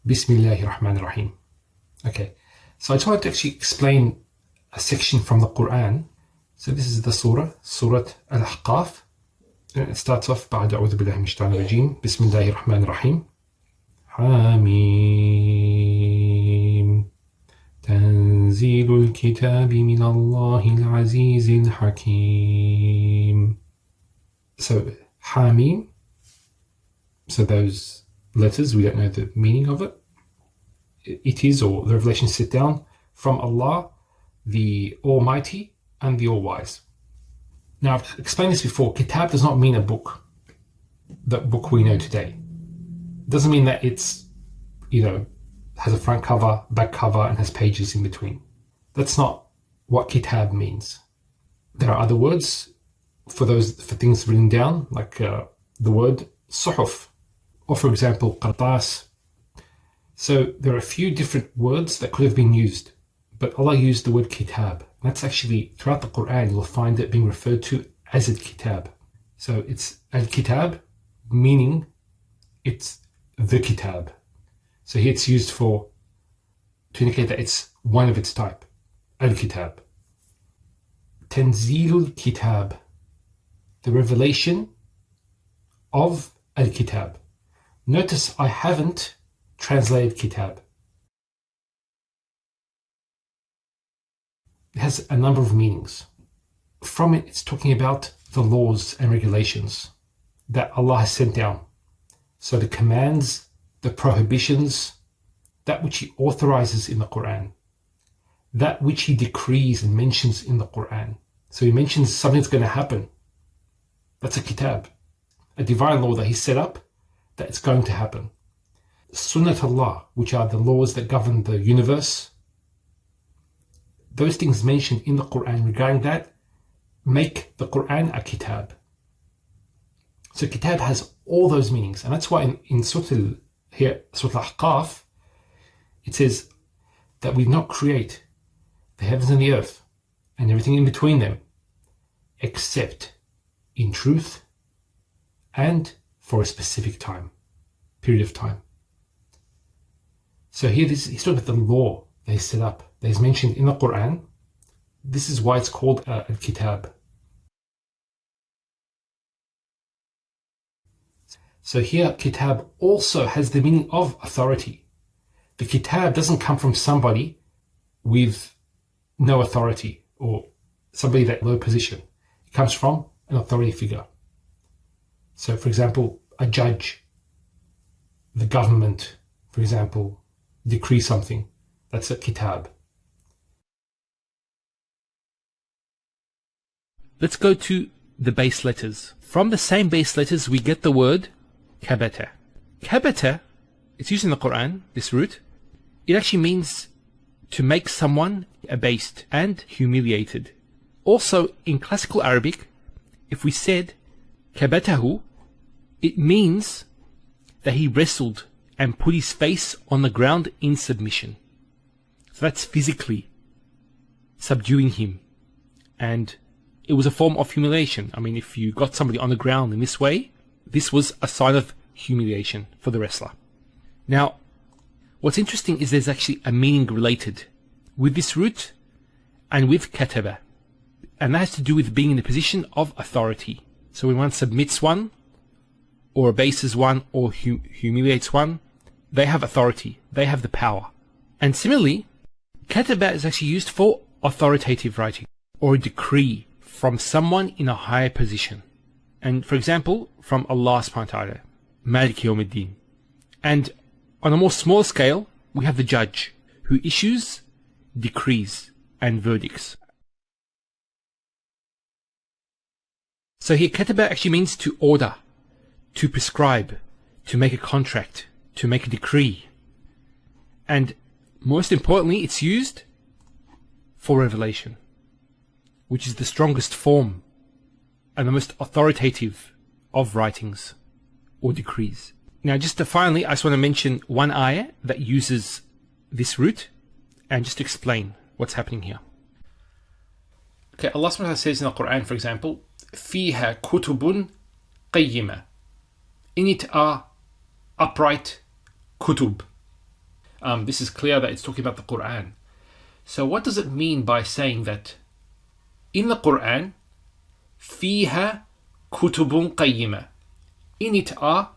Bismillahir Rahmanir Rahim. Okay, so I just wanted to actually explain a section from the Quran. So this is the surah, Surah Al-Ahqaf. And it starts off بعد أعوذ بالله من الشيطان الرجيم بسم الله الرحمن الرحيم حميم تنزيل الكتاب من الله العزيز الحكيم. So Hamim, so those letters, we don't know the meaning of it. It is, or the revelation is set down from Allah, the Almighty and the All-Wise. Now, I've explained this before. Kitab does not mean a book, that book we know today. It doesn't mean that it's, has a front cover, back cover, and has pages in between. That's not what Kitab means. There are other words for things written down, like the word suhuf, or for example, qartas. So there are a few different words that could have been used, but Allah used the word Kitab. That's actually, throughout the Quran, you'll find it being referred to as Al-Kitab. So it's Al-Kitab, meaning it's the Kitab. So here it's used to indicate that it's one of its type, Al-Kitab. Tanzilul Kitab, the revelation of Al-Kitab. Notice I haven't translated Kitab. It has a number of meanings. From it, it's talking about the laws and regulations that Allah has sent down. So the commands, the prohibitions, that which He authorizes in the Quran, that which He decrees and mentions in the Quran. So He mentions something that's going to happen. That's a kitab, a divine law that He set up, that it's going to happen. Sunnat Allah, which are the laws that govern the universe, those things mentioned in the Quran regarding that make the Quran a kitab. So kitab has all those meanings, and that's why in Surah Al-Ahqaf, it says that we not create the heavens and the earth and everything in between them except in truth and for a specific period of time. So here he's talking about the law that He set up, that is mentioned in the Quran. This is why it's called Al-Kitab. So here, Kitab also has the meaning of authority. The Kitab doesn't come from somebody with no authority or somebody that low position. It comes from an authority figure. So, for example, a judge, the government, for example, decree something. That's a Kitab. Let's go to the base letters. From the same base letters, we get the word kabata. Kabata, it's used in the Quran, this root. It actually means to make someone abased and humiliated. Also, in classical Arabic, if we said kabatahu, it means that he wrestled and put his face on the ground in submission. So that's physically subduing him. And it was a form of humiliation. I mean, if you got somebody on the ground in this way, this was a sign of humiliation for the wrestler. Now, what's interesting is there's actually a meaning related with this root and with kataba. And that has to do with being in a position of authority. So when one submits one, or abases one, or humiliates one, they have authority. They have the power. And similarly, kataba is actually used for authoritative writing, or a decree from someone in a higher position. And for example, from Allah subhanahu wa ta'ala, Malik Yawmiddin. And on a more small scale, we have the judge, who issues decrees and verdicts. So here, kataba actually means to order, to prescribe, to make a contract, to make a decree. And most importantly, it's used for revelation, which is the strongest form and the most authoritative of writings or decrees. Now, just finally, I just want to mention one ayah that uses this root and just explain what's happening here. Okay, Allah subhanahu wa ta'ala says in the Quran, for example, فِيهَا كُتُبٌ قَيِّمَةٌ. In it are upright kutub. This is clear that it's talking about the Quran. So what does it mean by saying that in the Quran, فيها كتب قيمة? In it are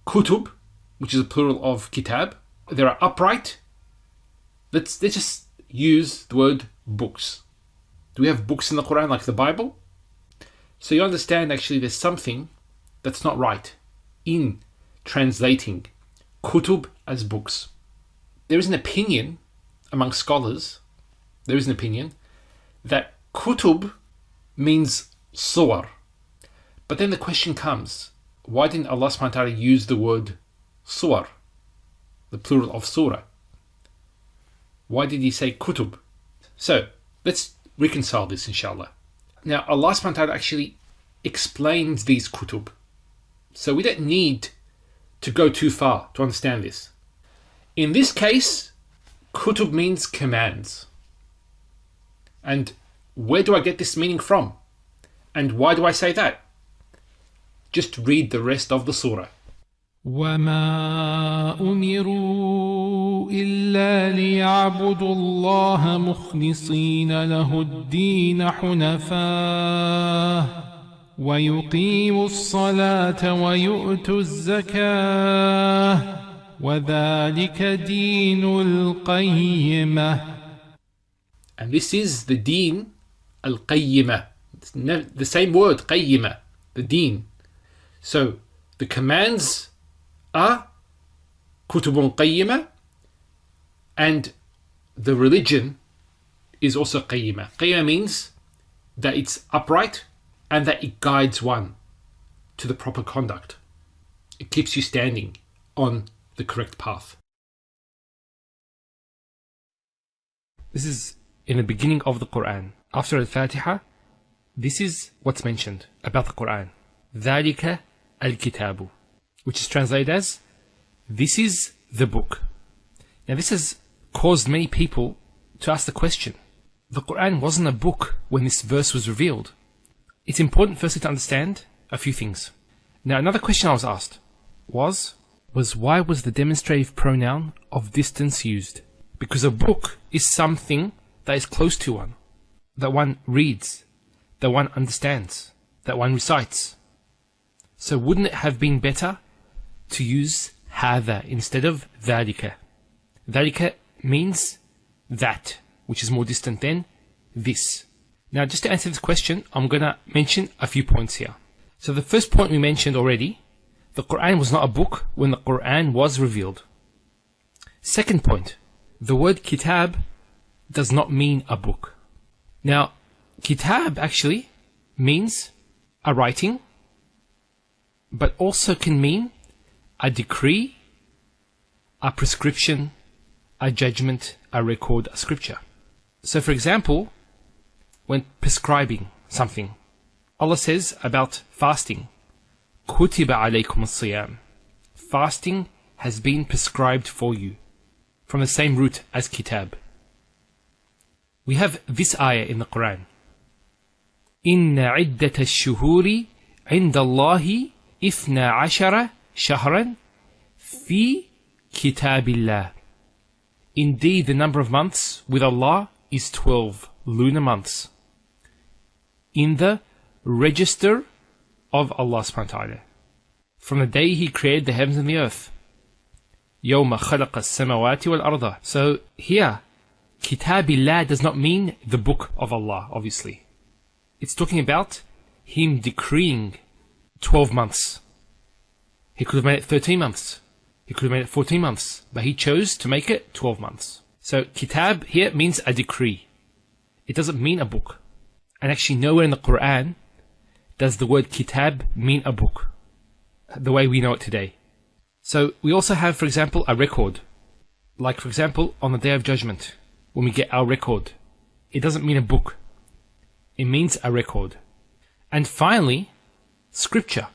kutub, which is a plural of kitab. There are upright. Let's just use the word books. Do we have books in the Quran like the Bible? So you understand actually there's something that's not right in translating kutub as books. There is an opinion among scholars, that kutub means suwar. But then the question comes, why didn't Allah subhanahu wa ta'ala use the word suwar, the plural of surah? Why did he say kutub? So let's reconcile this, inshallah. Now Allah subhanahu wa ta'ala actually explains these kutub. So we don't need to go too far to understand this. In this case, kutub means commands. And where do I get this meaning from? And why do I say that? Just read the rest of the surah. وما أمروا إلا ليعبدوا الله مخلصين له الدين حنفاء ويقيموا الصلاة ويؤتوا الزكاة وذلك دين القيمة. And this is the deen al-qayyimah. It's the same word, qayyimah, the deen. So the commands are kutubun qayyimah, and the religion is also qayyimah. Qayyimah means that it's upright and that it guides one to the proper conduct. It keeps you standing on the correct path. This is in the beginning of the Quran. After Al-Fatiha, this is what's mentioned about the Quran. ذَلِكَ الْكِتَابُ, which is translated as, this is the book. Now this has caused many people to ask the question, the Quran wasn't a book when this verse was revealed. It's important firstly to understand a few things. Now another question I was asked was why was the demonstrative pronoun of distance used? Because a book is something that is close to one, that one reads, that one understands, that one recites. So wouldn't it have been better to use هذا instead of ذلك? ذلك means that, which is more distant than this. Now just to answer this question, I'm going to mention a few points here. So the first point we mentioned already, the Quran was not a book when the Quran was revealed. Second point, the word Kitab does not mean a book. Now, Kitab actually means a writing, but also can mean a decree, a prescription, a judgment, a record, a scripture. So for example, when prescribing something, Allah says about fasting, كُتِبَ عَلَيْكُمُ الصِّيَامِ. Fasting has been prescribed for you, from the same root as Kitab. We have this ayah in the Quran. إِنَّ عِدَّةَ الشُّهُورِ عِنْدَ اللَّهِ 12 شهرا في كتاب الله. Indeed, the number of months with Allah is 12 lunar months in the register of Allah subhanahu wa ta'ala, from the day He created the heavens and the earth. يوم خلق السماوات والأرض. So here, Kitabillah does not mean the book of Allah, obviously. It's talking about Him decreeing 12 months. He could have made it 13 months. He could have made it 14 months. But He chose to make it 12 months. So Kitab here means a decree. It doesn't mean a book. And actually nowhere in the Quran does the word Kitab mean a book, the way we know it today. So we also have, for example, a record. Like, for example, on the Day of Judgment, when we get our record, it doesn't mean a book. It means a record. And finally, Scripture.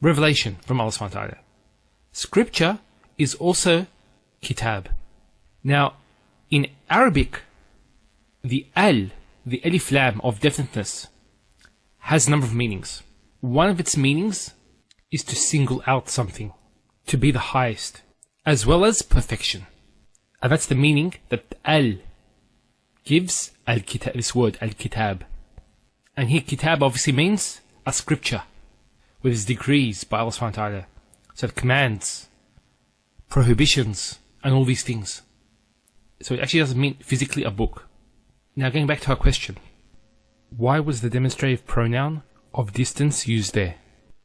Revelation from Allah subhanahu wa ta'ala. Scripture is also Kitab. Now, in Arabic, the al, the alif lam of definiteness, has a number of meanings. One of its meanings is to single out something, to be the highest. as well as perfection. And that's the meaning that al gives al-kitab, this word al-kitab. And here kitab obviously means a scripture with its decrees by Allah subhanahu wa ta'ala. So it commands, prohibitions, and all these things. So it actually doesn't mean physically a book. Now going back to our question, why was the demonstrative pronoun of distance used there?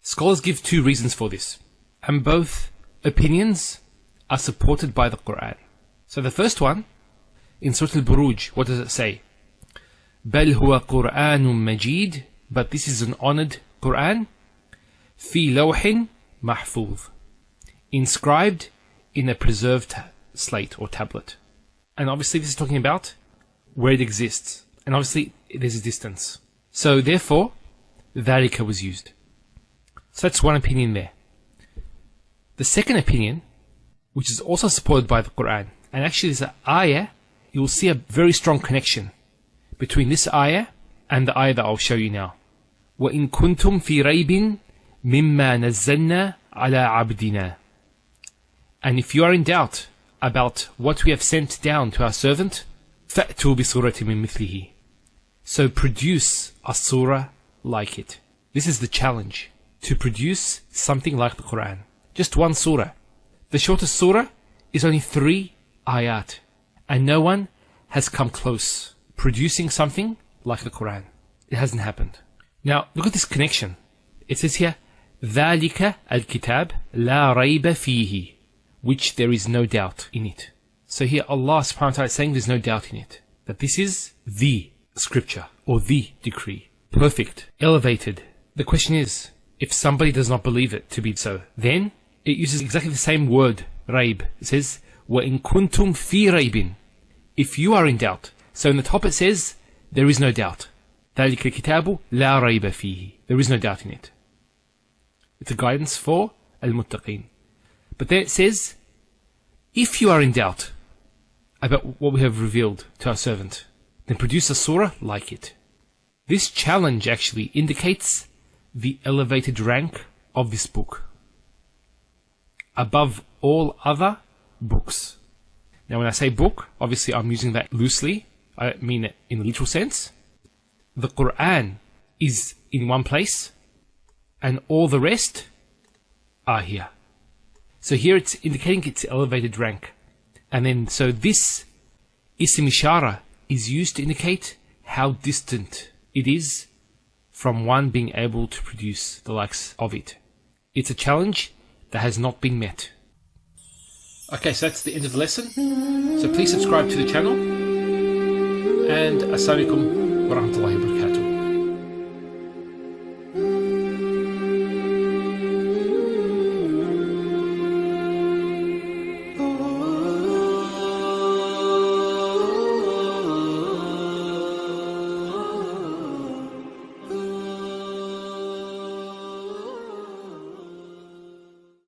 Scholars give two reasons for this, and both opinions are supported by the Quran. So the first one, in Surah Al-Buruj, what does it say? بَلْ هُوَ قُرْآنٌ مَجِيدٌ, but this is an honored Quran, فِي لَوْحٍ مَحْفُوظ, inscribed in a preserved slate or tablet. And obviously this is talking about where it exists, and obviously there's a distance. So therefore, ذَلِكَ was used. So that's one opinion there. The second opinion, which is also supported by the Quran, and actually there's an ayah, you will see a very strong connection between this ayah and the ayah that I'll show you now. وَإِن كُنْتُمْ فِي رَيْبٍ مِمَّا نَزَّلْنَا عَلَى عَبْدِنَا. And if you are in doubt about what we have sent down to our servant, فَأْتُوا بِصُورَةٍ مِّن مِثْلِهِ. So produce a surah like it. This is the challenge, to produce something like the Quran. Just one surah. The shortest surah is only 3 ayat, and no one has come close producing something like the Quran. It hasn't happened. Now look at this connection. It says here, ذَلِكَ الْكِتَابِ لَا رَيْبَ فِيهِ, which there is no doubt in it. So here Allah subhanahu wa ta'ala is saying there's no doubt in it, that this is the scripture or the decree, perfect, elevated. The question is, if somebody does not believe it to be so, then it uses exactly the same word, raib. It says, وَإِن كُنْتُمْ فِي رَيْبٍ, if you are in doubt. So in the top it says, there is no doubt. ذَلِكَ الْكِتَابُ لَا رَيْبَ فِيهِ, there is no doubt in it. It's a guidance for al-muttaqeen. But there it says, if you are in doubt about what we have revealed to our servant, then produce a surah like it. This challenge actually indicates the elevated rank of this book above all other books. Now when I say book, obviously I'm using that loosely. I don't mean it in the literal sense. The Quran is in one place and all the rest are here. So here it's indicating its elevated rank. And then so this ism ishara is used to indicate how distant it is from one being able to produce the likes of it. It's a challenge that has not been met. Okay, so that's the end of the lesson. So please subscribe to the channel. And Assalamu alaikum wa rahmatullahi wa barakatuh.